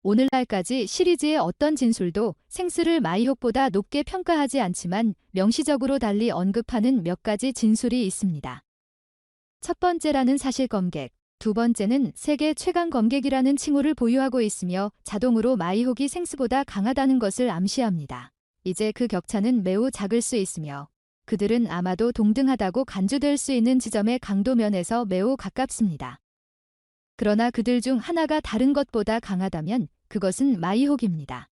오늘날까지 시리즈의 어떤 진술도 생스를 마이혹보다 높게 평가하지 않지만 명시적으로 달리 언급하는 몇 가지 진술이 있습니다. 첫 번째라는 사실 검객, 두 번째는 세계 최강 검객이라는 칭호를 보유하고 있으며 자동으로 마이혹이 생스보다 강하다는 것을 암시합니다. 이제 그 격차는 매우 작을 수 있으며 그들은 아마도 동등하다고 간주될 수 있는 지점의 강도 면에서 매우 가깝습니다. 그러나 그들 중 하나가 다른 것보다 강하다면 그것은 마이혹입니다.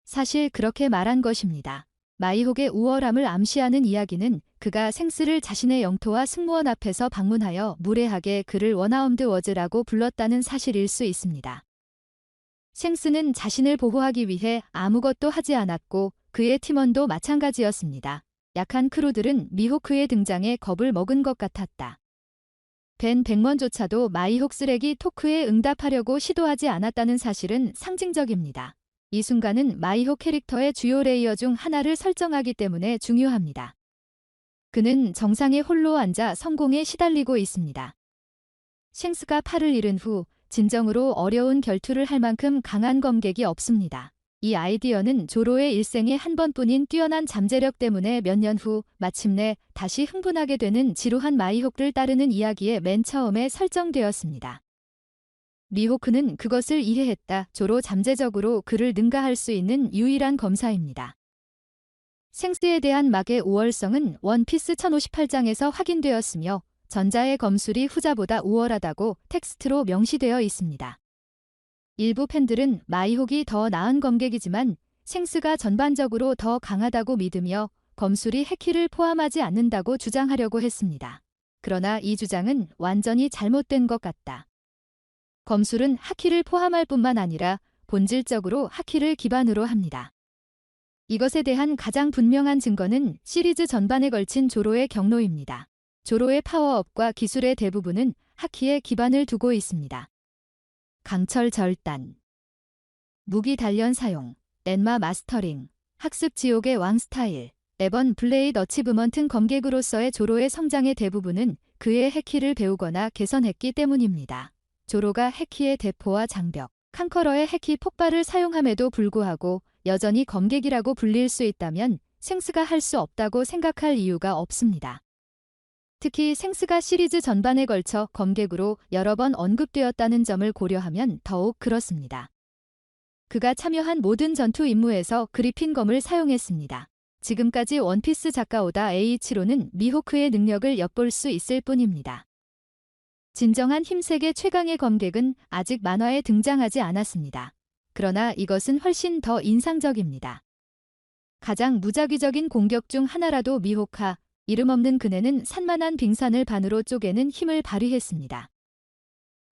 사실 그렇게 말한 것입니다. 마이혹의 우월함을 암시하는 이야기는 그가 생스를 자신의 영토와 승무원 앞에서 방문하여 무례하게 그를 원아엄드 워즈라고 불렀다는 사실일 수 있습니다. 생스는 자신을 보호하기 위해 아무것도 하지 않았고 그의 팀원도 마찬가지였습니다. 약한 크루들은 미호크의 등장에 겁을 먹은 것 같았다. 벤 백먼조차도 마이혹 쓰레기 토크에 응답하려고 시도하지 않았다는 사실은 상징적입니다. 이 순간은 마이혹 캐릭터의 주요 레이어 중 하나를 설정하기 때문에 중요합니다. 그는 정상에 홀로 앉아 성공에 시달리고 있습니다. 쉥스가 팔을 잃은 후 진정으로 어려운 결투를 할 만큼 강한 검객이 없습니다. 이 아이디어는 조로의 일생에 한 번뿐인 뛰어난 잠재력 때문에 몇 년 후 마침내 다시 흥분하게 되는 지루한 마이혹을 따르는 이야기의 맨 처음에 설정되었습니다. 미호크는 그것을 이해했다. 조로 잠재적으로 그를 능가할 수 있는 유일한 검사입니다. 생스에 대한 막의 우월성은 원피스 1058장에서 확인되었으며 전자의 검술이 후자보다 우월하다고 텍스트로 명시되어 있습니다. 일부 팬들은 마이혹이 더 나은 검객이지만 생스가 전반적으로 더 강하다고 믿으며 검술이 해키를 포함하지 않는다고 주장하려고 했습니다. 그러나 이 주장은 완전히 잘못된 것 같다. 검술은 하키를 포함할 뿐만 아니라 본질적으로 하키를 기반으로 합니다. 이것에 대한 가장 분명한 증거는 시리즈 전반에 걸친 조로의 경로입니다. 조로의 파워업과 기술의 대부분은 하키에 기반을 두고 있습니다. 강철 절단, 무기 단련 사용, 엔마 마스터링, 학습 지옥의 왕 스타일, 에번 블레이드 어치브먼트 검객으로서의 조로의 성장의 대부분은 그의 해키를 배우거나 개선했기 때문입니다. 조로가 해키의 대포와 장벽, 칸커러의 해키 폭발을 사용함에도 불구하고 여전히 검객이라고 불릴 수 있다면 생스가 할 수 없다고 생각할 이유가 없습니다. 특히 생스가 시리즈 전반에 걸쳐 검객으로 여러 번 언급되었다는 점을 고려하면 더욱 그렇습니다. 그가 참여한 모든 전투 임무에서 그리핀검을 사용했습니다. 지금까지 원피스 작가 오다 H로는 미호크의 능력을 엿볼 수 있을 뿐입니다. 진정한 힘세계 최강의 검객은 아직 만화에 등장하지 않았습니다. 그러나 이것은 훨씬 더 인상적입니다. 가장 무작위적인 공격 중 하나라도 미호카, 이름 없는 그네는 산만한 빙산을 반으로 쪼개는 힘을 발휘했습니다.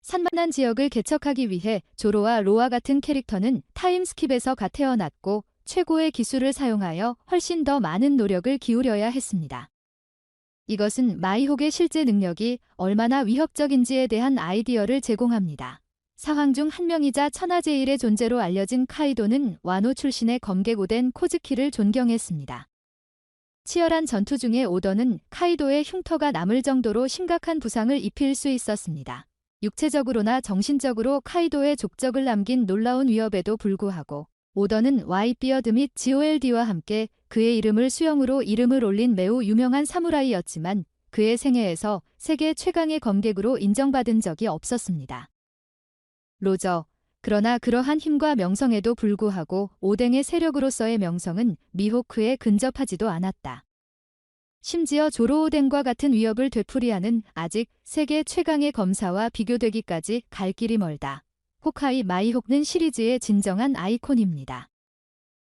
산만한 지역을 개척하기 위해 조로와 로아 같은 캐릭터는 타임스킵에서 갓 태어났고 최고의 기술을 사용하여 훨씬 더 많은 노력을 기울여야 했습니다. 이것은 마이혹의 실제 능력이 얼마나 위협적인지에 대한 아이디어를 제공합니다. 사황 중 한 명이자 천하제일의 존재로 알려진 카이도는 와노 출신의 검객 오덴 코즈키를 존경했습니다. 치열한 전투 중에 오더는 카이도의 흉터가 남을 정도로 심각한 부상을 입힐 수 있었습니다. 육체적으로나 정신적으로 카이도의 족적을 남긴 놀라운 위협에도 불구하고 오더는 와이비어드 및 GOLD와 함께 그의 이름을 수영으로 이름을 올린 매우 유명한 사무라이였지만 그의 생애에서 세계 최강의 검객으로 인정받은 적이 없었습니다. 로저, 그러나 그러한 힘과 명성에도 불구하고 오뎅의 세력으로서의 명성은 미호크에 근접하지도 않았다. 심지어 조로 오뎅과 같은 위협을 되풀이하는 아직 세계 최강의 검사와 비교되기까지 갈 길이 멀다. 호카이 마이혹는 시리즈의 진정한 아이콘입니다.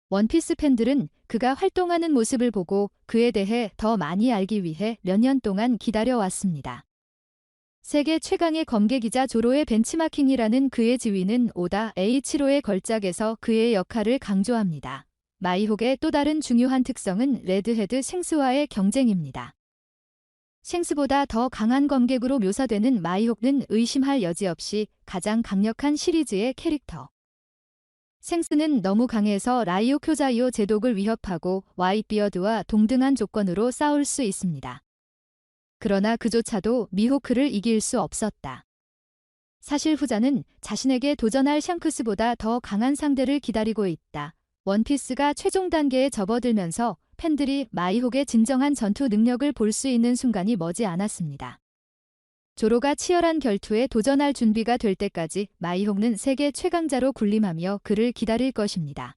원피스 팬들은 그가 활동하는 모습을 보고 그에 대해 더 많이 알기 위해 몇 년 동안 기다려왔습니다. 세계 최강의 검객이자 조로의 벤치마킹이라는 그의 지위는 오다 H로의 걸작에서 그의 역할을 강조합니다. 마이혹의 또 다른 중요한 특성은 레드헤드 생스와의 경쟁입니다. 생스보다 더 강한 검객으로 묘사되는 마이혹은 의심할 여지 없이 가장 강력한 시리즈의 캐릭터. 생스는 너무 강해서 라이오 쿄자이오 제독을 위협하고 와이비어드와 동등한 조건으로 싸울 수 있습니다. 그러나 그조차도 미호크를 이길 수 없었다. 사실 후자는 자신에게 도전할 샹크스보다 더 강한 상대를 기다리고 있다. 원피스가 최종 단계에 접어들면서 팬들이 마이혹의 진정한 전투 능력을 볼 수 있는 순간이 머지 않았습니다. 조로가 치열한 결투에 도전할 준비가 될 때까지 마이혹는 세계 최강자로 군림하며 그를 기다릴 것입니다.